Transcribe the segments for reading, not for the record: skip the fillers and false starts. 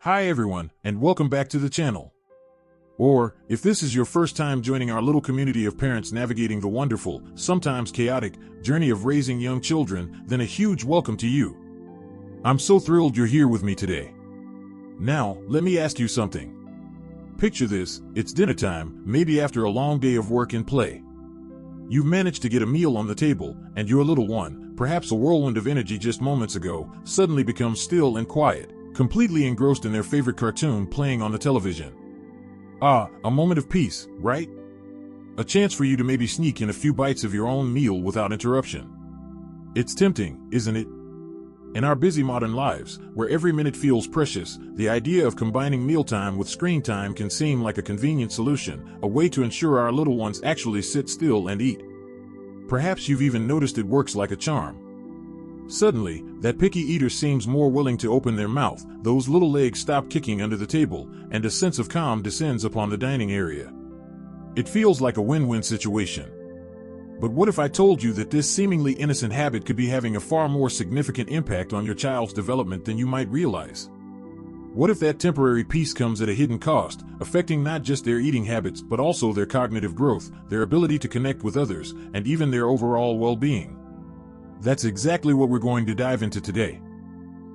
Hi everyone, and welcome back to the channel. Or, if this is your first time joining our little community of parents navigating the wonderful, sometimes chaotic, journey of raising young children, then a huge welcome to you. I'm so thrilled you're here with me today. Now, let me ask you something. Picture this, it's dinner time, maybe after a long day of work and play. You've managed to get a meal on the table, and your little one, perhaps a whirlwind of energy just moments ago, suddenly becomes still and quiet, completely engrossed in their favorite cartoon playing on the television. Ah, a moment of peace, right? A chance for you to maybe sneak in a few bites of your own meal without interruption. It's tempting, isn't it? In our busy modern lives, where every minute feels precious, the idea of combining mealtime with screen time can seem like a convenient solution, a way to ensure our little ones actually sit still and eat. Perhaps you've even noticed it works like a charm. Suddenly, that picky eater seems more willing to open their mouth, those little legs stop kicking under the table, and a sense of calm descends upon the dining area. It feels like a win-win situation. But what if I told you that this seemingly innocent habit could be having a far more significant impact on your child's development than you might realize? What if that temporary peace comes at a hidden cost, affecting not just their eating habits but also their cognitive growth, their ability to connect with others, and even their overall well-being? That's exactly what we're going to dive into today.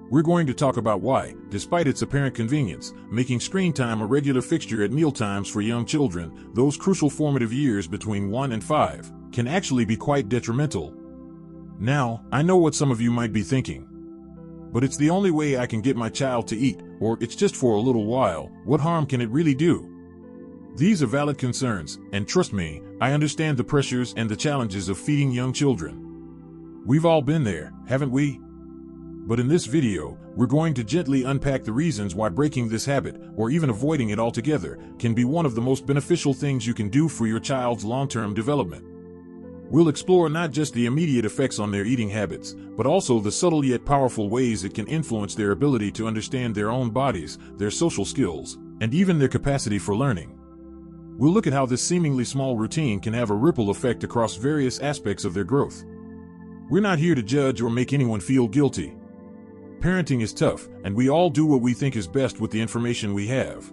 We're going to talk about why, despite its apparent convenience, making screen time a regular fixture at mealtimes for young children, those crucial formative years between 1 and 5, can actually be quite detrimental. Now, I know what some of you might be thinking. But it's the only way I can get my child to eat, or it's just for a little while. What harm can it really do? These are valid concerns, and trust me, I understand the pressures and the challenges of feeding young children. We've all been there, haven't we? But in this video, we're going to gently unpack the reasons why breaking this habit, or even avoiding it altogether, can be one of the most beneficial things you can do for your child's long-term development. We'll explore not just the immediate effects on their eating habits, but also the subtle yet powerful ways it can influence their ability to understand their own bodies, their social skills, and even their capacity for learning. We'll look at how this seemingly small routine can have a ripple effect across various aspects of their growth. We're not here to judge or make anyone feel guilty. Parenting is tough, and we all do what we think is best with the information we have.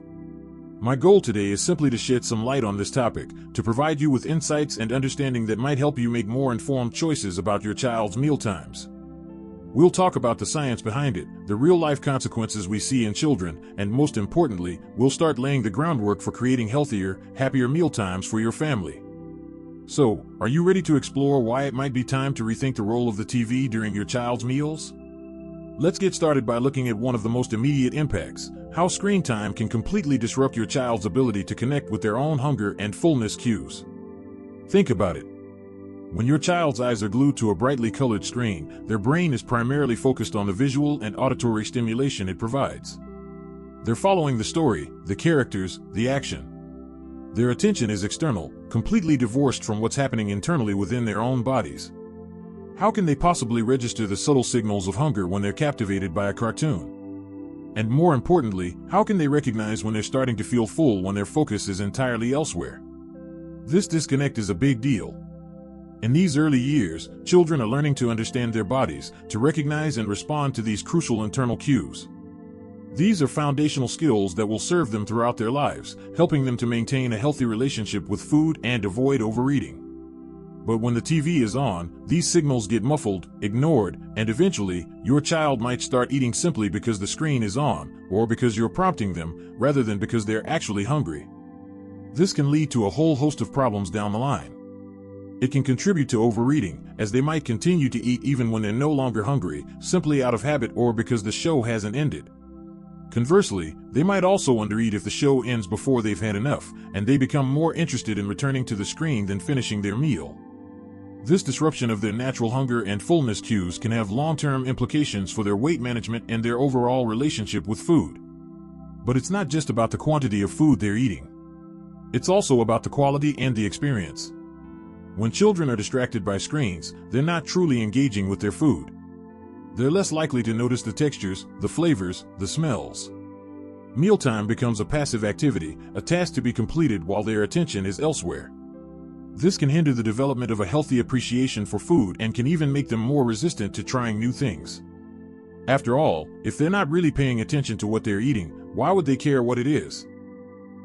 My goal today is simply to shed some light on this topic, to provide you with insights and understanding that might help you make more informed choices about your child's mealtimes. We'll talk about the science behind it, the real-life consequences we see in children, and most importantly, we'll start laying the groundwork for creating healthier, happier mealtimes for your family. So, are you ready to explore why it might be time to rethink the role of the TV during your child's meals? Let's get started by looking at one of the most immediate impacts, how screen time can completely disrupt your child's ability to connect with their own hunger and fullness cues. Think about it. When your child's eyes are glued to a brightly colored screen, their brain is primarily focused on the visual and auditory stimulation it provides. They're following the story, the characters, the action. Their attention is external, completely divorced from what's happening internally within their own bodies. How can they possibly register the subtle signals of hunger when they're captivated by a cartoon? And more importantly, how can they recognize when they're starting to feel full when their focus is entirely elsewhere? This disconnect is a big deal. In these early years, children are learning to understand their bodies, to recognize and respond to these crucial internal cues. These are foundational skills that will serve them throughout their lives, helping them to maintain a healthy relationship with food and avoid overeating. But when the TV is on, these signals get muffled, ignored, and eventually, your child might start eating simply because the screen is on, or because you're prompting them, rather than because they're actually hungry. This can lead to a whole host of problems down the line. It can contribute to overeating, as they might continue to eat even when they're no longer hungry, simply out of habit or because the show hasn't ended. Conversely, they might also undereat if the show ends before they've had enough, and they become more interested in returning to the screen than finishing their meal. This disruption of their natural hunger and fullness cues can have long-term implications for their weight management and their overall relationship with food. But it's not just about the quantity of food they're eating. It's also about the quality and the experience. When children are distracted by screens, they're not truly engaging with their food. They're less likely to notice the textures, the flavors, the smells. Mealtime becomes a passive activity, a task to be completed while their attention is elsewhere. This can hinder the development of a healthy appreciation for food and can even make them more resistant to trying new things. After all, if they're not really paying attention to what they're eating, Why would they care what it is?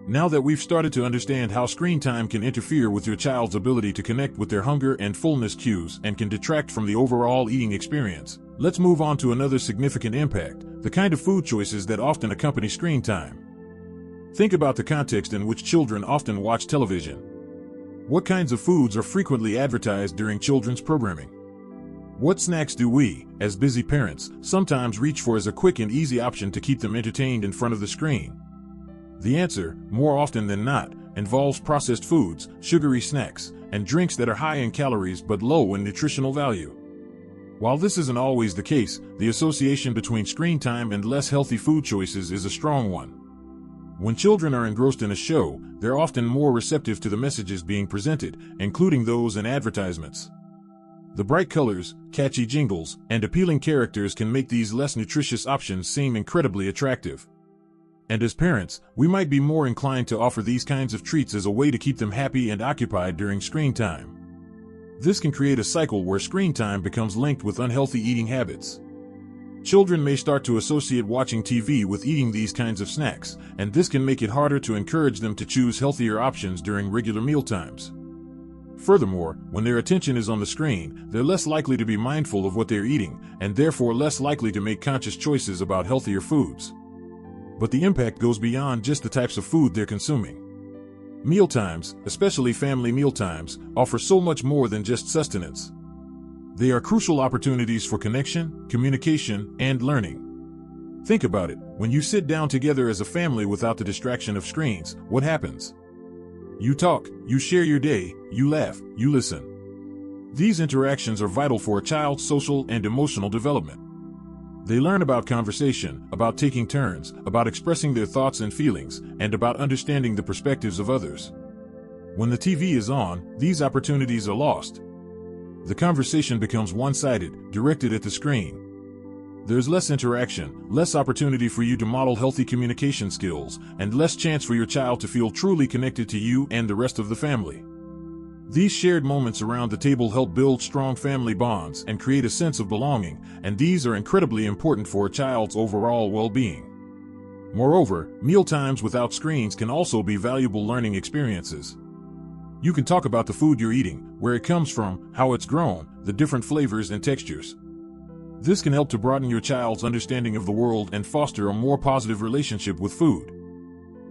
Now that we've started to understand how screen time can interfere with your child's ability to connect with their hunger and fullness cues and can detract from the overall eating experience, let's move on to another significant impact: the kind of food choices that often accompany screen time. Think about the context in which children often watch television. What kinds of foods are frequently advertised during children's programming? What snacks do we, as busy parents, sometimes reach for as a quick and easy option to keep them entertained in front of the screen? The answer, more often than not, involves processed foods, sugary snacks, and drinks that are high in calories but low in nutritional value. While this isn't always the case, the association between screen time and less healthy food choices is a strong one. When children are engrossed in a show, they're often more receptive to the messages being presented, including those in advertisements. The bright colors, catchy jingles, and appealing characters can make these less nutritious options seem incredibly attractive. And as parents, we might be more inclined to offer these kinds of treats as a way to keep them happy and occupied during screen time. This can create a cycle where screen time becomes linked with unhealthy eating habits. Children may start to associate watching TV with eating these kinds of snacks, and this can make it harder to encourage them to choose healthier options during regular meal times. Furthermore, when their attention is on the screen, they're less likely to be mindful of what they're eating, and therefore less likely to make conscious choices about healthier foods. But the impact goes beyond just the types of food they're consuming. Mealtimes, especially family mealtimes, offer so much more than just sustenance. They are crucial opportunities for connection, communication, and learning. Think about it. When you sit down together as a family without the distraction of screens, what happens? You talk, you share your day, you laugh, you listen. These interactions are vital for a child's social and emotional development. They learn about conversation, about taking turns, about expressing their thoughts and feelings, and about understanding the perspectives of others. When the TV is on, these opportunities are lost. The conversation becomes one-sided, directed at the screen. There's less interaction, less opportunity for you to model healthy communication skills, and less chance for your child to feel truly connected to you and the rest of the family. These shared moments around the table help build strong family bonds and create a sense of belonging, and these are incredibly important for a child's overall well-being. Moreover, mealtimes without screens can also be valuable learning experiences. You can talk about the food you're eating, where it comes from, how it's grown, the different flavors and textures. This can help to broaden your child's understanding of the world and foster a more positive relationship with food.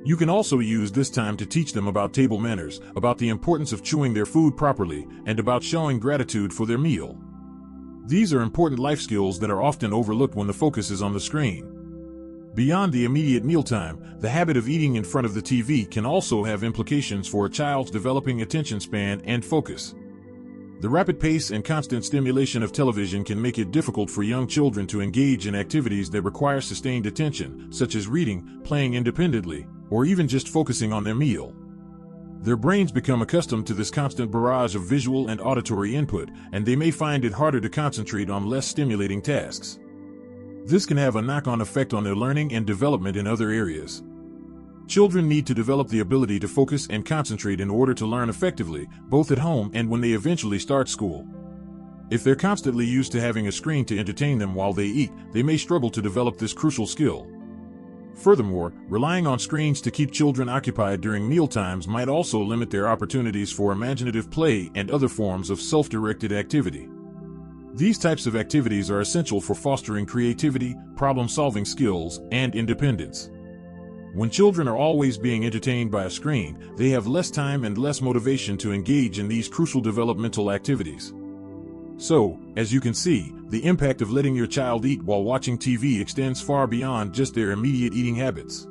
You can also use this time to teach them about table manners, about the importance of chewing their food properly, and about showing gratitude for their meal. These are important life skills that are often overlooked when the focus is on the screen. Beyond the immediate mealtime, the habit of eating in front of the TV can also have implications for a child's developing attention span and focus. The rapid pace and constant stimulation of television can make it difficult for young children to engage in activities that require sustained attention, such as reading, playing independently, or even just focusing on their meal. Their brains become accustomed to this constant barrage of visual and auditory input, and they may find it harder to concentrate on less stimulating tasks. This can have a knock-on effect on their learning and development in other areas. Children need to develop the ability to focus and concentrate in order to learn effectively, both at home and when they eventually start school. If they're constantly used to having a screen to entertain them while they eat, they may struggle to develop this crucial skill. Furthermore, relying on screens to keep children occupied during mealtimes might also limit their opportunities for imaginative play and other forms of self-directed activity. These types of activities are essential for fostering creativity, problem-solving skills, and independence. When children are always being entertained by a screen, they have less time and less motivation to engage in these crucial developmental activities. So, as you can see, the impact of letting your child eat while watching TV extends far beyond just their immediate eating habits.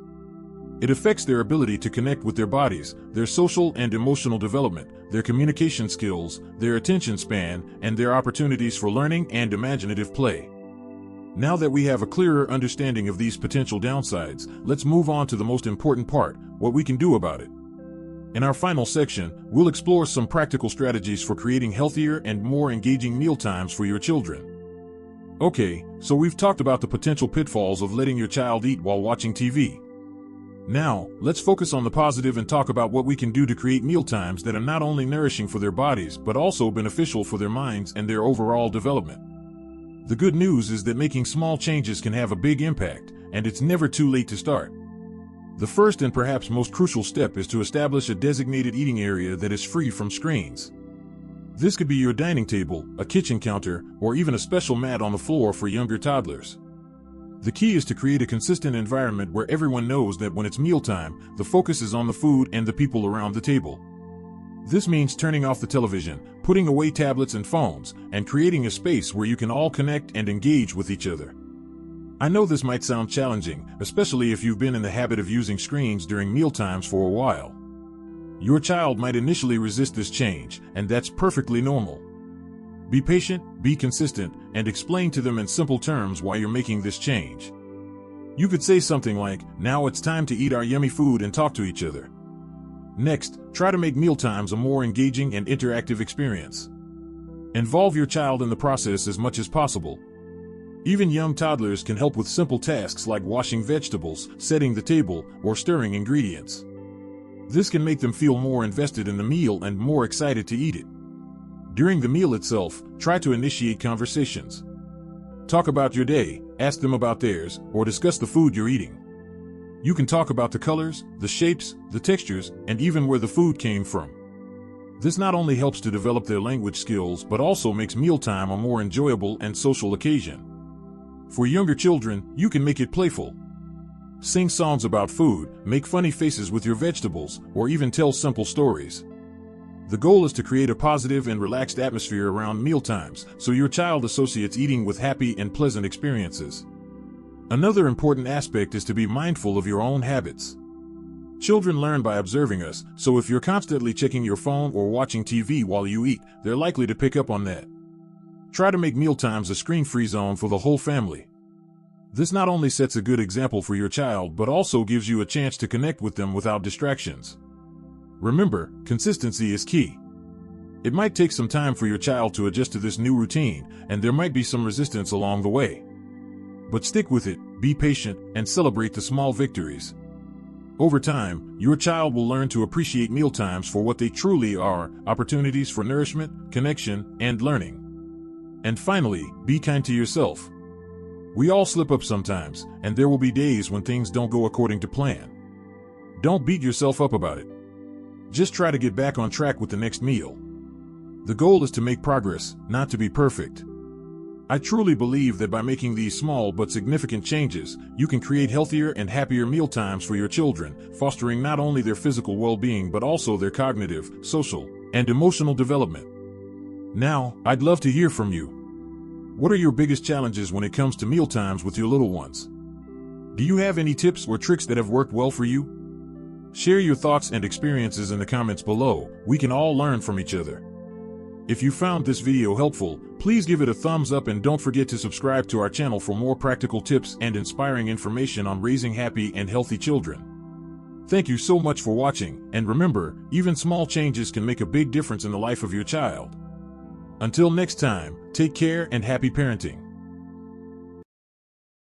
It affects their ability to connect with their bodies, their social and emotional development, their communication skills, their attention span, and their opportunities for learning and imaginative play. Now that we have a clearer understanding of these potential downsides, let's move on to the most important part: what we can do about it. In our final section, we'll explore some practical strategies for creating healthier and more engaging mealtimes for your children. Okay, so we've talked about the potential pitfalls of letting your child eat while watching TV. Now, let's focus on the positive and talk about what we can do to create mealtimes that are not only nourishing for their bodies but also beneficial for their minds and their overall development. The good news is that making small changes can have a big impact, and it's never too late to start. The first and perhaps most crucial step is to establish a designated eating area that is free from screens. This could be your dining table, a kitchen counter, or even a special mat on the floor for younger toddlers. The key is to create a consistent environment where everyone knows that when it's mealtime, the focus is on the food and the people around the table. This means turning off the television, putting away tablets and phones, and creating a space where you can all connect and engage with each other. I know this might sound challenging, especially if you've been in the habit of using screens during mealtimes for a while. Your child might initially resist this change, and that's perfectly normal. Be patient, be consistent, and explain to them in simple terms why you're making this change. You could say something like, "Now it's time to eat our yummy food and talk to each other." Next, try to make mealtimes a more engaging and interactive experience. Involve your child in the process as much as possible. Even young toddlers can help with simple tasks like washing vegetables, setting the table, or stirring ingredients. This can make them feel more invested in the meal and more excited to eat it. During the meal itself, try to initiate conversations. Talk about your day, ask them about theirs, or discuss the food you're eating. You can talk about the colors, the shapes, the textures, and even where the food came from. This not only helps to develop their language skills but also makes mealtime a more enjoyable and social occasion. For younger children, you can make it playful. Sing songs about food, make funny faces with your vegetables, or even tell simple stories. The goal is to create a positive and relaxed atmosphere around mealtimes, so your child associates eating with happy and pleasant experiences. Another important aspect is to be mindful of your own habits. Children learn by observing us, so if you're constantly checking your phone or watching TV while you eat, they're likely to pick up on that. Try to make mealtimes a screen-free zone for the whole family. This not only sets a good example for your child, but also gives you a chance to connect with them without distractions. Remember, consistency is key. It might take some time for your child to adjust to this new routine, and there might be some resistance along the way. But stick with it, be patient, and celebrate the small victories. Over time, your child will learn to appreciate mealtimes for what they truly are: opportunities for nourishment, connection, and learning. And finally, be kind to yourself. We all slip up sometimes, and there will be days when things don't go according to plan. Don't beat yourself up about it. Just try to get back on track with the next meal. The goal is to make progress, not to be perfect. I truly believe that by making these small but significant changes, you can create healthier and happier mealtimes for your children, fostering not only their physical well-being but also their cognitive, social, and emotional development. Now, I'd love to hear from you. What are your biggest challenges when it comes to mealtimes with your little ones? Do you have any tips or tricks that have worked well for you? Share your thoughts and experiences in the comments below. We can all learn from each other. If you found this video helpful, please give it a thumbs up and don't forget to subscribe to our channel for more practical tips and inspiring information on raising happy and healthy children. Thank you so much for watching, and remember, even small changes can make a big difference in the life of your child. Until next time, take care and happy parenting.